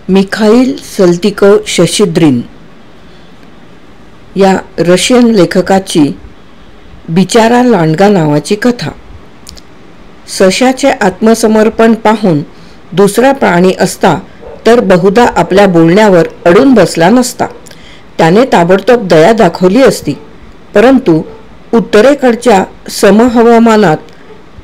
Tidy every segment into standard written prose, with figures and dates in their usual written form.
Mikhail सल्तिको-शशीद्रीन या Russian लेखकाची बिचारा लांडगा नावाची कथा. सशाचे आत्मसमर्पण पाहून दुसरा प्राणी असता तर बहुधा आपल्या बोलण्यावर अडून बसला नसता. त्याने ताबडतोब दया दाखवली असती. परंतु उत्तरेकडच्या समहवामानात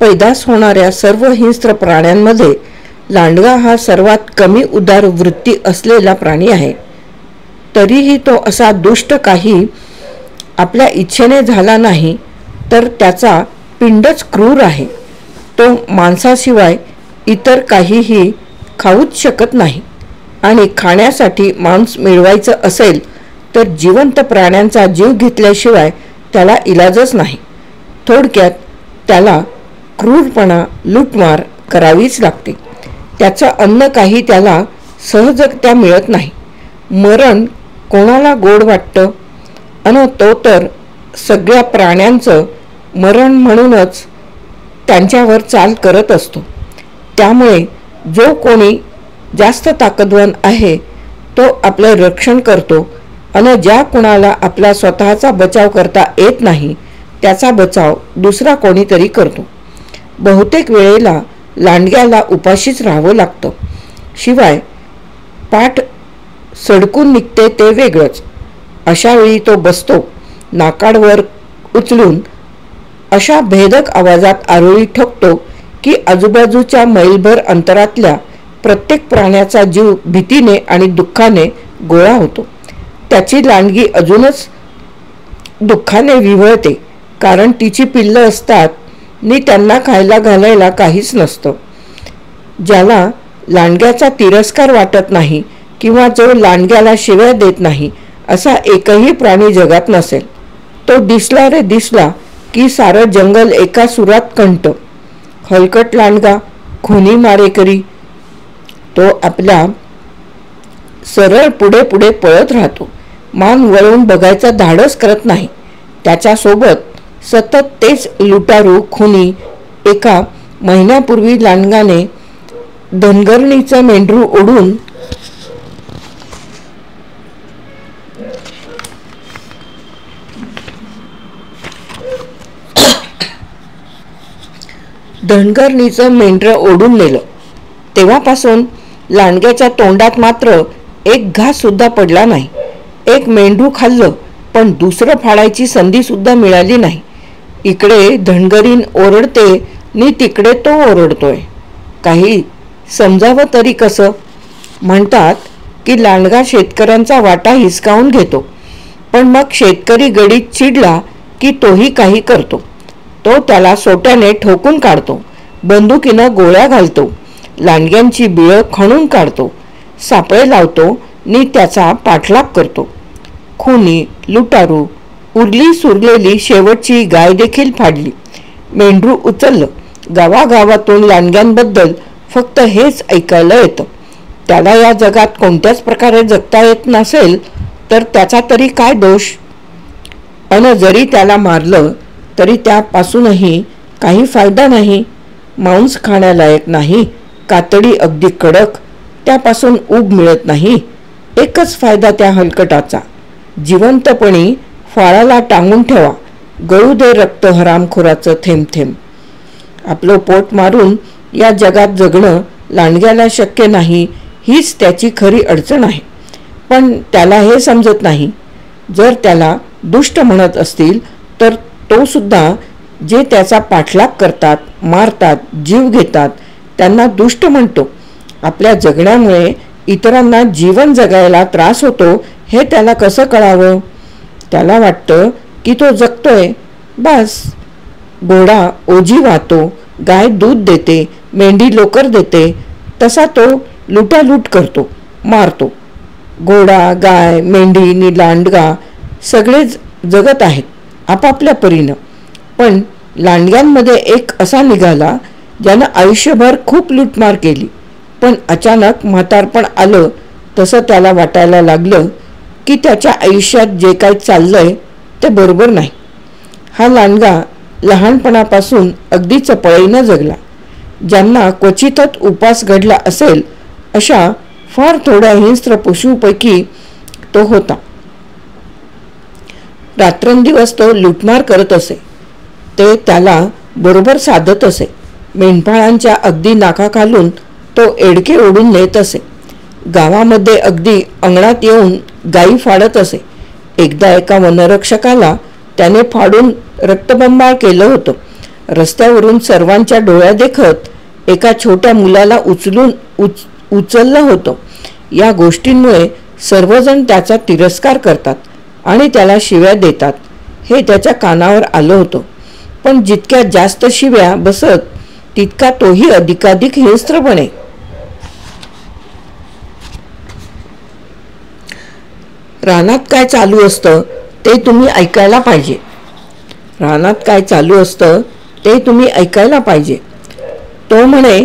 पैदास होणाऱ्या सर्व हिंस्त्र प्राण्यांमध्ये लांडगा हा सर्वात कमी उदार वृत्ती असलेला प्राणी आहे. तरीही तो असा दुष्ट काही आपल्या इच्छेने झाला नाही तर त्याचा पिंडच क्रूर आहे. तो मांसाशिवाय इतर काहीही खाऊच शकत नाही आणि खाण्यासाठी मांस मिळवायचं असेल तर जिवंत प्राण्यांचा जीव घेतल्याशिवाय त्याला इलाजच नाही. थोडक्यात त्याला क्रूरपणा, लूटमार करावीच लागते. त्याचं अन्न काही त्याला सहजगत्या मिळत नाही. मरण कोणाला गोड वाटतं अन तो तर सगळ्या प्राण्यांचं मरण म्हणूनच त्यांच्यावर चाल करत असतो. त्यामुळे जो कोणी जास्त ताकदवान आहे तो आपलं रक्षण करतो आणि ज्या कोणाला आपला स्वतःचा बचाव करता येत नाही त्याचा बचाव दुसरा कोणीतरी करतो. बहुतेक वेळेला लांडग्याला उपाशीच राहावं लागतं. शिवाय पाठ सडकून निघते ते वेगळंच. अशावेळी तो बसतो, नाकाडवर उचलून अशा भेदक आवाजात आरोळी ठोकतो की आजूबाजूच्या मैलभर अंतरातल्या प्रत्येक प्राण्याचा जीव भीतीने आणि दुःखाने गोळा होतो. त्याची लांडगी अजूनच दुःखाने विव्हळते, कारण तिची पिल्लं असतात नि त्यांना खायला घालायला काहीच नसतं. ज्याला लांडग्याचा तिरस्कार वाटत नाही किंवा जो लांडग्याला शिव्या देत नाही असा एकही प्राणी जगात नसेल. तो दिसला रे दिसला की सारं जंगल एका सुरात कंठ. हलकट लांडगा, खुनी मारेकरी, तो आपल्या सरळ पुढे पुढे पळत राहतो. मान वळवून बघायचा धाडस करत नाही. त्याच्यासोबत सतत तेच लुटारू खुनी. एका महिन्यापूर्वी लांडगाने धनगरणीचं मेंढरू ओढून मेंढरं ओढून नेलं. तेव्हापासून लांडग्याच्या तोंडात मात्र एक घास सुद्धा पडला नाही. एक मेंढरू खाल्लं पण दुसरं फाडायची संधी सुद्धा मिळाली नाही. इकडे धनगरीन ओरडते नि तिकडे तो ओरडतोय. काही समजावं तरी कसं? म्हणतात की लांडगा शेतकऱ्यांचा वाटा हिसकावून घेतो, पण मग शेतकरी गडीत चिडला की तोही काही करतो. तो त्याला सोट्याने ठोकून काढतो, बंदुकीनं गोळ्या घालतो, लांडग्यांची बिळं खणून काढतो, सापळे लावतो नि त्याचा पाठलाग करतो. खुनी, लुटारू, उरली सुरलेली शेवटची गाय देखील फाडली. मेंढरू उचललं. गावागावातून लांडग्यांबद्दल फक्त हेच ऐकायला येतं. त्याला या जगात कोणत्याच प्रकारे जगता येत नसेल तर त्याचा तरी काय दोष? अन जरी त्याला मारलं तरी त्यापासूनही काही फायदा नाही. मांस खाण्यालायक नाही, कातडी अगदी कडक, त्यापासून ऊब मिळत नाही. एकच फायदा त्या हलकटाचा, जिवंतपणी फाळाला टांगून ठेवा, गळू दे रक्त हरामखोराचं थेंब थेंब. आपलं पोट मारून या जगात जगणं लांडग्याला शक्य नाही हीच त्याची खरी अडचण आहे. पण त्याला हे समजत नाही. जर त्याला दुष्ट म्हणत असतील तर तो सुद्धा जे त्याचा पाठलाग करतात, मारतात, जीव घेतात त्यांना दुष्ट म्हणतो. आपल्या जगण्यामुळे इतरांना जीवन जगायला त्रास होतो हे त्याला कसं कळावं? त्याला वाटतं की तो जगतोय, बस. घोडा ओझी वाहतो, गाय दूध देते, मेंढी लोकर देते, तसा तो लुटालूट करतो, मारतो. घोडा, गाय, मेंढी नि लांडगा सगळेच जगत आहेत आपापल्या परीनं. पण लांडग्यांमध्ये एक असा निघाला ज्यानं आयुष्यभर खूप लूटमार केली, पण अचानक म्हातारपण आलं तसं त्याला वाटायला लागलं की त्याच्या आयुष्यात जे काही चाललंय ते बरोबर नाही. हा लांडगा लहानपणापासून अगदी चपळीनं जगला. ज्यांना क्वचितच उपास घडला असेल अशा फार थोड्या हिंस्त्र पशूपैकी तो होता. रात्रंदिवस तो लुटमार करत असे. ते त्याला बरोबर साधत असे. मेंढपाळांच्या अगदी नाकाखालून तो एडके ओढून नेत असे. गावामध्ये अगदी अंगणात येऊन गायी फाडत असे. एकदा एका वनरक्षकाला त्याने फाडून रक्तबंबाळ केलं होतं. रस्त्यावरून सर्वांच्या डोळ्या देखत एका छोट्या मुलाला उचललं होतं. या गोष्टींमुळे सर्वजण त्याचा तिरस्कार करतात आणि त्याला शिव्या देतात हे त्याच्या कानावर आलं होतं. पण जितक्या जास्त शिव्या बसत तितका तोही अधिकाधिक हिंस्त्र बने. रानात काय चालू असतं ते तुम्ही ऐकायला पाहिजे. रानात काय चालू असतं ते तुम्ही ऐकायला पाहिजे. तो म्हणे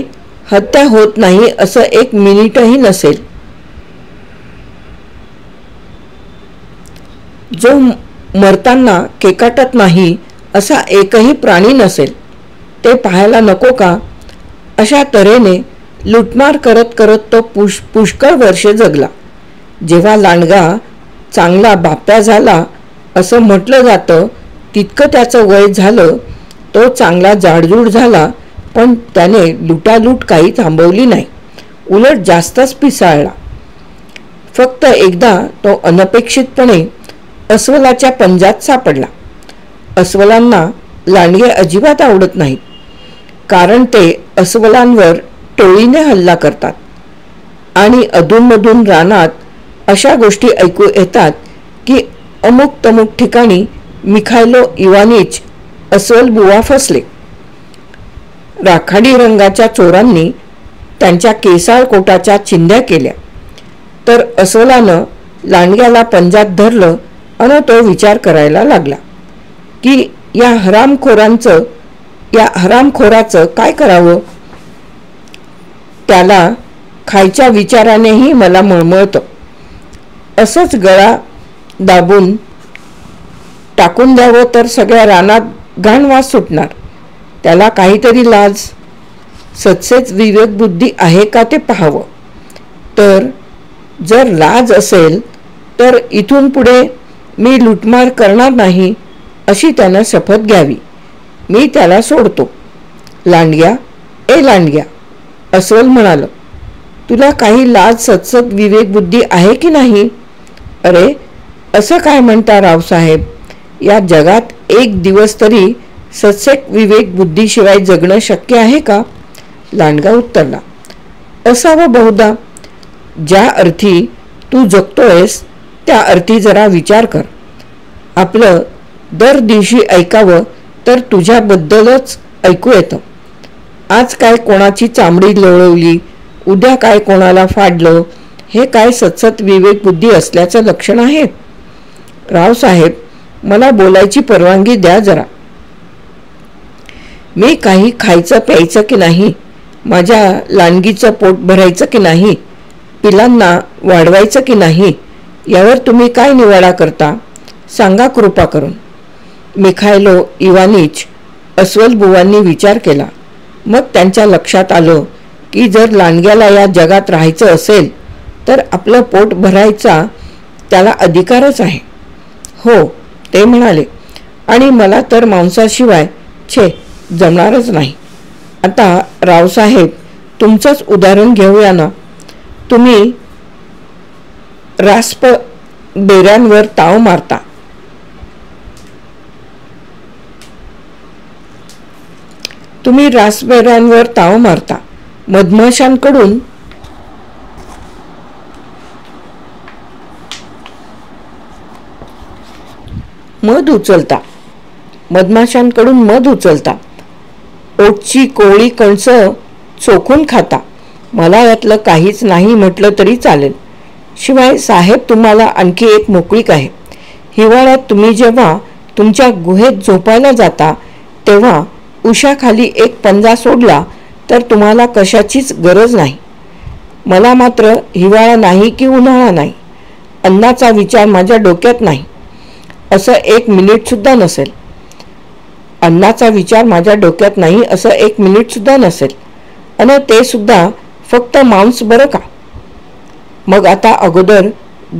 हत्या होत नाही असं एक मिनिटही नसेल. जो मरताना केकाटत नाही असा एकही प्राणी नसेल. ते पाहायला नको का? अशा तऱ्हेने लुटमार करत करत तो पुष्कळ वर्षे जगला. जेव्हा लांडगा चांगला बाप्या झाला असं म्हटलं जातं तितकं त्याचं वय झालं. तो चांगला जाडजूड झाला, पण त्याने लुटालूट काही थांबवली नाही. उलट जास्तच पिसाळला. फक्त एकदा तो अनपेक्षितपणे अस्वलाच्या पंजात सापडला. अस्वलांना लांडगे अजिबात आवडत नाहीत, कारण ते अस्वलांवर टोळीने हल्ला करतात. आणि अधूनमधून रानात अशा गोष्टी ऐकू येतात की अमुक तमुक ठिकाणी मिखायलो इवानिच अस्वल बुवा फसले. राखाडी रंगाच्या चोरांनी त्यांच्या केसाळ कोटाच्या चिंध्या केल्या. तर अस्वलानं लांडग्याला पंजात धरलं आणि तो विचार करायला लागला की या हरामखोराचं काय करावं. त्याला खायच्या विचारानेही मला मळमळतं. असंच गळा दाबून टाकून द्यावं तर सगळ्या रानात घाणवास सुटणार. त्याला काहीतरी लाज सत्सेच विवेकबुद्धी आहे का ते पाहावं. तर जर लाज असेल तर इथून पुढे मी लुटमार करणार नाही अशी त्यानं शपथ घ्यावी. मी त्याला सोडतो. लांडग्या, ए लांडग्या, अस्वल म्हणालं, तुला काही लाज सत्सत विवेकबुद्धी आहे की नाही? अरे असं काय म्हणता रावसाहेब? या जगात एक दिवस तरी सत्सेक विवेकबुद्धीशिवाय जगणं शक्य आहे का? लांडगा उत्तरला, असावं बहुधा. ज्या अर्थी तू जगतोयस त्या अर्थी जरा विचार कर. आपलं दर दिवशी ऐकावं तर तुझ्याबद्दलच ऐकू येतं. आज काय कोणाची चामडी लोळवली, उद्या काय कोणाला फाडलं, हे काय सत्सत विवेकबुद्धी असल्याचं लक्षण आहे? रावसाहेब, मला बोलायची परवानगी द्या जरा. मी काही खायचं प्यायचं की नाही, माझ्या लांडगीचं पोट भरायचं की नाही, पिलांना वाढवायचं की नाही, यावर तुम्ही काय निवाडा करता सांगा कृपा करून. मिखायलो इवानिच अस्वल बुवांनी विचार केला. मग त्यांच्या लक्षात आलं की जर लांडग्याला या जगात राहायचं असेल तर आपलं पोट भरायचा त्याला अधिकारच आहे. हो, ते म्हणाले, आणि मला तर मांसाशिवाय जमणारच नाही. आता रावसाहेब, तुमचंच उदाहरण घेऊया ना. तुम्ही रासपबेऱ्यांवर ताव मारता. मधमाशांकडून मध उचलता. ओटची कोळी कणसं चोखून खाता. मला यातलं काहीच नाही म्हटलं तरी चालेल. शिवाय साहेब, तुम्हाला आणखी एक मोकळीक आहे. हिवाळ्यात तुम्ही जेव्हा तुमच्या गुहेत झोपायला जाता तेव्हा उशाखाली एक पंजा सोडला तर तुम्हाला कशाचीच गरज नाही. मला मात्र हिवाळा नाही की उन्हाळा नाही, अन्नाचा विचार माझ्या डोक्यात नाही असं एक मिनिटसुद्धा नसेल. अन्नाचा विचार माझ्या डोक्यात नाही असं एक मिनिटसुद्धा नसेल. आणि ते सुद्धा फक्त मांस बरं का. मग आता अगोदर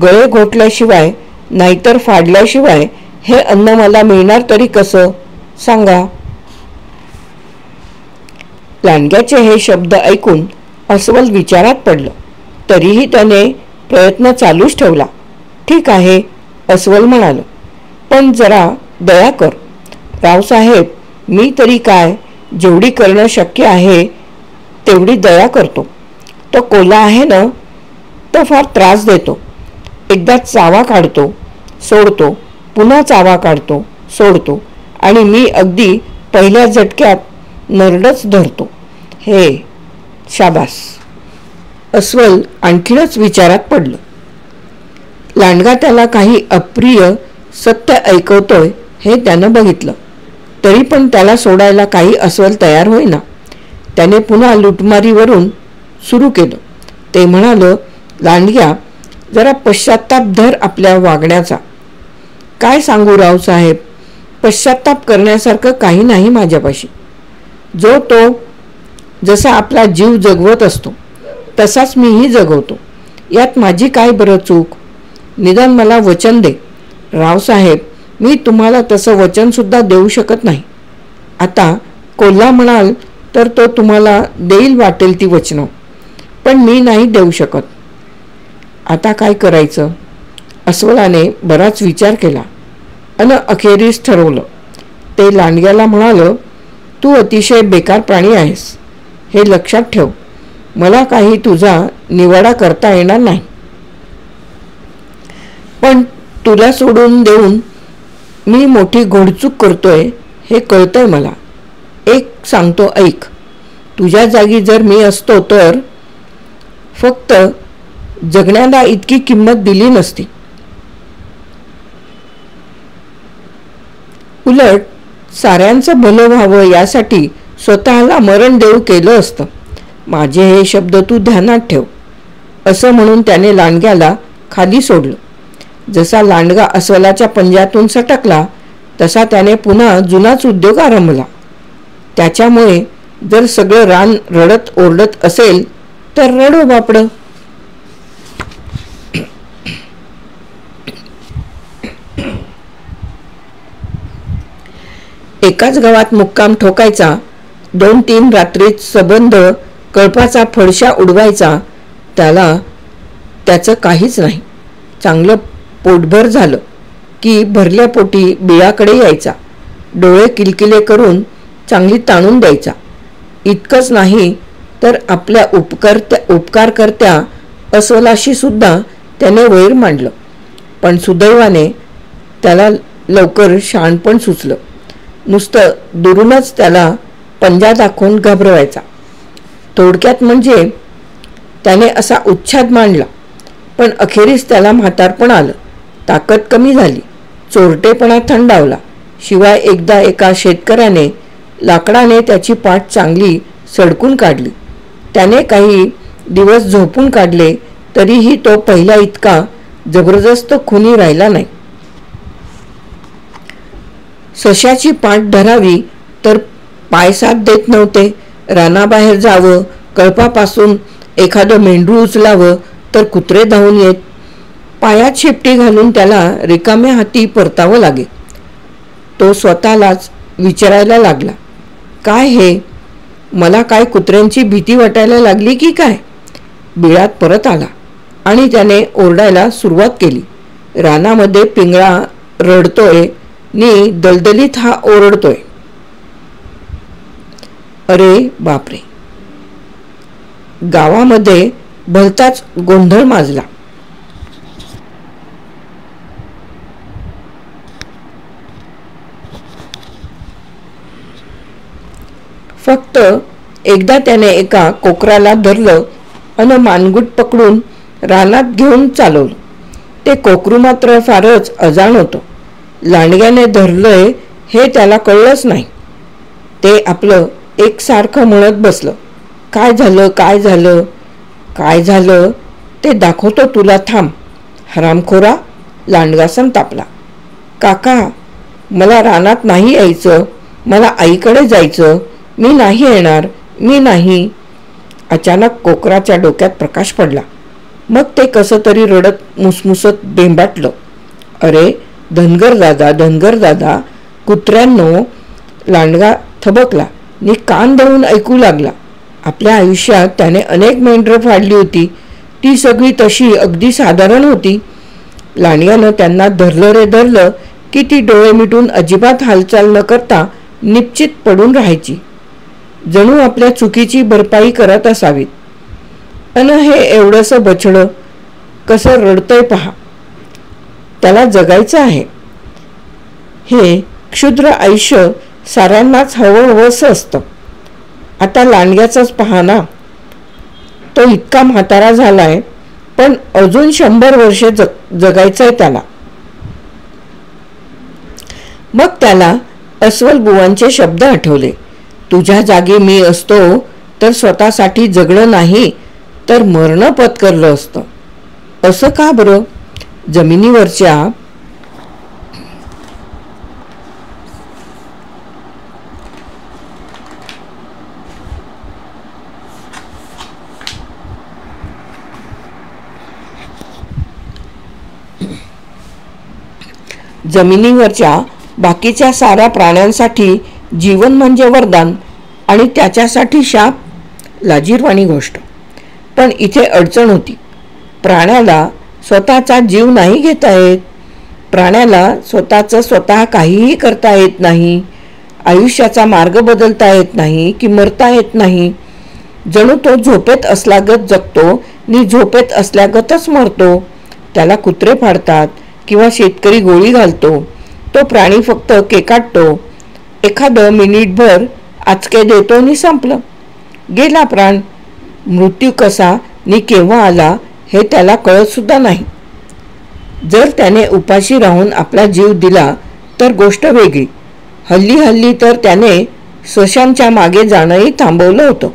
गळे घोटल्याशिवाय नाहीतर फाडल्याशिवाय हे अन्न मला मिळणार तरी कसं सांगा. लांडग्याचे हे शब्द ऐकून अस्वल विचारात पडलं. तरीही त्याने प्रयत्न चालूच ठेवला. ठीक आहे, अस्वल म्हणाल, पण जरा दया कर. रावसाहेब, मी तरी काय, जेवढी करणं शक्य आहे तेवढी दया करतो. तो कोल्हा आहे ना, तो फार त्रास देतो. एकदा चावा काढतो, सोडतो, पुन्हा चावा काढतो, सोडतो, आणि मी अगदी पहिल्या झटक्यात नरडच धरतो. हे शाबास. अस्वल आणखीनच विचारात पडलं. लांडगा त्याला काही अप्रिय सत्य ऐकवतोय हे त्यानं बघितलं. तरी पण त्याला सोडायला काही अस्वल तयार होईना. त्याने पुन्हा लुटमारीवरून सुरू केलं. ते म्हणालं, लांडग्या, जरा पश्चाताप धर आपल्या वागण्याचा. काय सांगू रावसाहेब, पश्चाताप करण्यासारखं काही नाही माझ्यापाशी. जो तो जसा आपला जीव जगवत असतो तसाच मीही जगवतो. यात माझी काय बरं चूक. निदान मला वचन दे. रावसाहेब, मी तुम्हाला तसं वचनसुद्धा देऊ शकत नाही. आता कोल्हा म्हणाल तर तो तुम्हाला देईल वाटेल ती वचनं, पण मी नाही देऊ शकत. आता काय करायचं. अस्वलाने बराच विचार केला आणि अखेरीस ठरवलं. ते लांडग्याला म्हणालं, तू अतिशय बेकार प्राणी आहेस, हे लक्षात ठेव. मला काही तुझा निवाडा करता येणार नाही, पण तुला सोडून देऊन मी मोठी घोडचूक करतोय हे कळतंय मला. एक सांगतो ऐक. तुझ्या जागी जर मी असतो तर फक्त जगण्याला इतकी किंमत दिली नसती. उलट साऱ्यांचं भलं व्हावं यासाठी स्वतःला मरण देऊ केलं असतं. माझे हे शब्द तू ध्यानात ठेव. असं म्हणून त्याने लांडग्याला खाली सोडलं. जसा लांडगा अस्वलाच्या पंजातून सटकला तसा त्याने पुन्हा जुनाच उद्योग आरंभला. त्याच्यामुळे जर सगळं रान रडत ओरडत असेल तर रडो बापडं. एकाच गावात मुक्काम ठोकायचा, 2-3 रात्रीत सबंध कळपाचा फडशा उडवायचा, त्याला त्याचं काहीच नाही. चांगलं पोटभर झालं की भरल्या पोटी बिळाकडे यायचा, डोळे किलकिले करून चांगली ताणून द्यायचा. इतकंच नाही तर आपल्या उपकारकर्त्या अस्वलाशी सुद्धा त्याने वैर मांडलं. पण सुदैवाने त्याला लवकर शहाणपण सुचलं. नुसतं दुरूनच त्याला पंजा दाखवून घाबरवायचा. थोडक्यात म्हणजे त्याने असा उच्छाद मांडला, पण अखेरीस त्याला म्हातारपण आलं, ताकद कमी झाली, चोरटेपणा थंडावला. शिवाय एकदा एका शेतकऱ्याने लाकडाने त्याची पाठ चांगली सडकून काढली. त्याने काही दिवस झोपून काढले तरीही तो पहिल्या इतका जबरदस्त खुनी राहिला नाही. सश्याची पाठ धरावी तर पाय साथ देत नव्हते. रानाबाहेर जावं, कळपापासून एखादं मेंढरू उचलावं तर कुत्रे धावून येत. पायात शेपटी घालून त्याला रिकाम्या हाती परतावं लागे. तो स्वतःलाच विचारायला लागला, काय हे, मला काय कुत्र्यांची भीती वाटायला लागली की काय. बिळात परत आला आणि त्याने ओरडायला सुरुवात केली. रानामध्ये पिंगळा रडतोय नि दलदलीत हा ओरडतोय. अरे बापरे. गावामध्ये भलताच गोंधळ माजला. फक्त एकदा त्याने एका कोकराला धरलं आणि मानगूट पकडून रानात घेऊन चालवलं. ते कोकरू मात्र फारच अजाण होतं. लांडग्याने धरलंय हे त्याला कळलंच नाही. ते आपलं एकसारखं म्हणत बसलं, काय झालं, काय झालं, काय झालं ते दाखवतो तुला, थांब. हरामखोरा. लांडगा संतापला. काका, मला रानात नाही यायचं, मला आईकडे जायचं, मी नाही येणार, मी नाही. अचानक कोकराच्या डोक्यात प्रकाश पडला. मग ते कसं तरी रडत मुसमुसत बेंबाटलं, अरे धनगर दादा, धनगर दादा. कुत्र्यांनो, लांडगा थबकला नि कान देऊन ऐकू लागला. आपल्या आयुष्यात त्याने अनेक मेंढरं फाडली होती. ती सगळी तशी अगदी साधारण होती. लांडग्यानं त्यांना धरलं रे धरलं की ती डोळे मिटून अजिबात हालचाल न करता निश्चित पडून राहायची, जणू आपल्या चुकीची भरपाई करत असावीत. अन हे एवढंसं बछडं कसं रडतंय पहा. त्याला जगायचं आहे. हे क्षुद्र आयुष्य साऱ्यांनाच हवं हवंसं असतं. आता लांडग्याचाच पहा ना, तो इतका म्हातारा झालाय, पण अजून 100 वर्षे जगायचंय त्याला. मग त्याला अस्वल बुवांचे शब्द आठवले, तुझ्या जागी मी असतो तर स्वतःसाठी जगणं नाही तर मरण पत्करलं असतं. असं का बरं? जमिनीवरच्या बाकीच्या साऱ्या प्राण्यांसाठी जीवन म्हणजे वरदान आणि त्याच्यासाठी शाप. लाजिरवाणी गोष्ट. पण इथे अडचण होती. प्राण्याला स्वतःचा जीव नाही घेता येत. प्राण्याला स्वतःचं स्वतः काहीही करता येत नाही. आयुष्याचा मार्ग बदलता येत नाही की मरता येत नाही. जणू तो झोपेत असल्यागत जगतो नि झोपेत असल्यागतच मरतो. त्याला कुत्रे फाडतात किंवा शेतकरी गोळी घालतो. तो प्राणी फक्त केकाटतो. एखादं मिनिटभर आचके देतो नि संपलं. गेला प्राण. मृत्यू कसा नि केव्हा आला हे त्याला कळत सुद्धा नाही. जर त्याने उपाशी राहून आपला जीव दिला तर गोष्ट वेगळी. हल्ली तर त्याने सशांच्या मागे जाणंही थांबवलं होतं.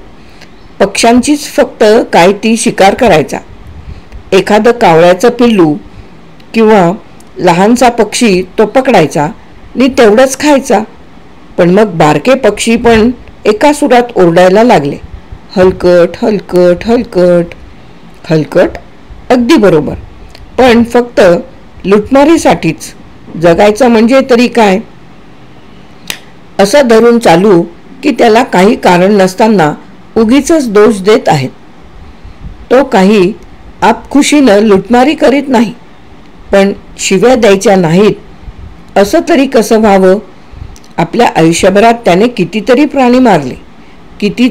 पक्ष्यांचीच फक्त काय ती शिकार करायचा. एखादं कावळ्याचं पिल्लू किंवा लहानसा पक्षी तो पकडायचा नि तेवढंच खायचा. पण मग बारके पक्षी पण एका सुरात ओरडायला लागले, हलकट हलकट हलकट. हलकट? अगदी बरोबर. पण फक्त लुटमारीसाठीच. जगायचं म्हणजे तरी काय? असं धरून चालू की त्याला काही कारण नसताना उगीचच दोष देत आहेत. तो काही आपखुशीनं लुटमारी करीत नाही, पण शिव्या द्यायच्या नाहीत असं तरी कसं व्हावं? आपल्या आयुष्यभरात त्याने कितीतरी प्राणी मारले, किती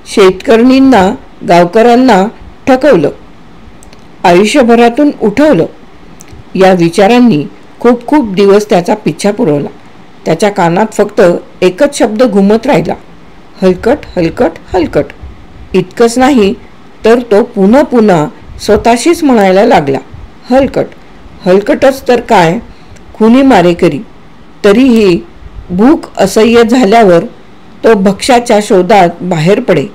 शेतकऱ्यांना गावकऱ्यांना ठकवलं, आयुष्यभरातून उठवलं. या विचारांनी खूप खूप दिवस त्याचा पिच्छा पुरवला. त्याच्या कानात फक्त एकच शब्द घुमत राहिला, हलकट हलकट हलकट. इतकंच नाही तर तो पुन्हा पुन्हा स्वतःशीच म्हणायला लागला, हलकट हलकटच तर काय, खुनी मारेकरी. तरीही भूक असह्य झाल्यावर तो भक्ष्याच्या शोधात बाहेर पडे,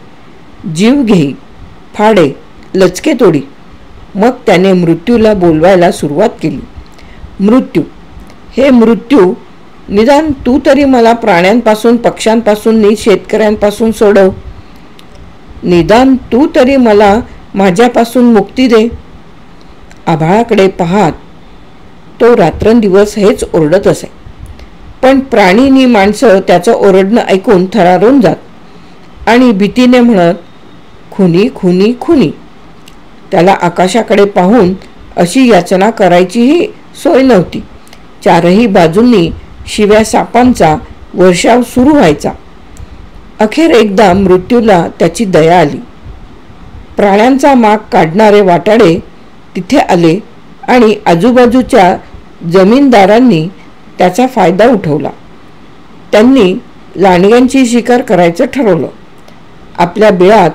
जीव घेई, फाडे, लचके तोडी. मग त्याने मृत्यूला बोलवायला सुरुवात केली. मृत्यू, हे मृत्यू, निदान तू तरी मला प्राण्यांपासून, पक्ष्यांपासून नि शेतकऱ्यांपासून सोडव. निदान तू तरी मला माझ्यापासून मुक्ती दे. आभाळाकडे पाहत तो रात्रंदिवस हेच ओरडत असे. पण प्राणी नि माणसं त्याचं ओरडणं ऐकून थरारून जात आणि भीतीने म्हणत, खुनी खुनी खुनी. त्याला आकाशाकडे पाहून अशी याचना करायचीही सोय नव्हती. चारही बाजूंनी शिव्या सापांचा वर्षाव सुरू व्हायचा. अखेर एकदा मृत्यूला त्याची दया आली. प्राण्यांचा माग काढणारे वाटाडे तिथे आले आणि आजूबाजूच्या जमीनदारांनी त्याचा फायदा उठवला. त्यांनी लांडग्यांची शिकार करायचं ठरवलं. आपल्या बिळात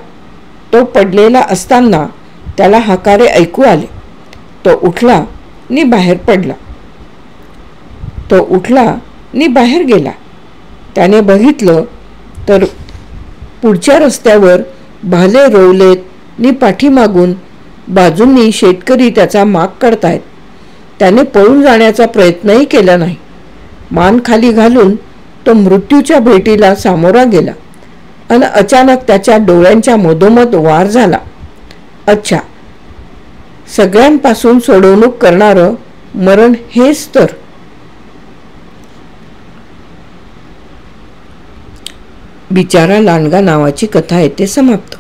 तो पडलेला असताना त्याला हाकारे ऐकू आले. तो उठला नि बाहेर पडला. तो उठला नि बाहेर गेला. त्याने बघितलं तर पुढच्या रस्त्यावर भाले रोवलेत नि पाठीमागून बाजूंनी शेतकरी त्याचा माग काढतायत. त्याने पळून जाण्याचा प्रयत्नही केला नाही. मान खाली घालून तो मृत्यूच्या भेटीला सामोरा गेला आणि अचानक त्याच्या डोळ्यांच्या मधोमध वार झाला. अच्छा, सगळ्यांपासून सोडवणूक करणारं मरण हेच तर. बिचारा लांडगा नावाची कथा येथे समाप्त.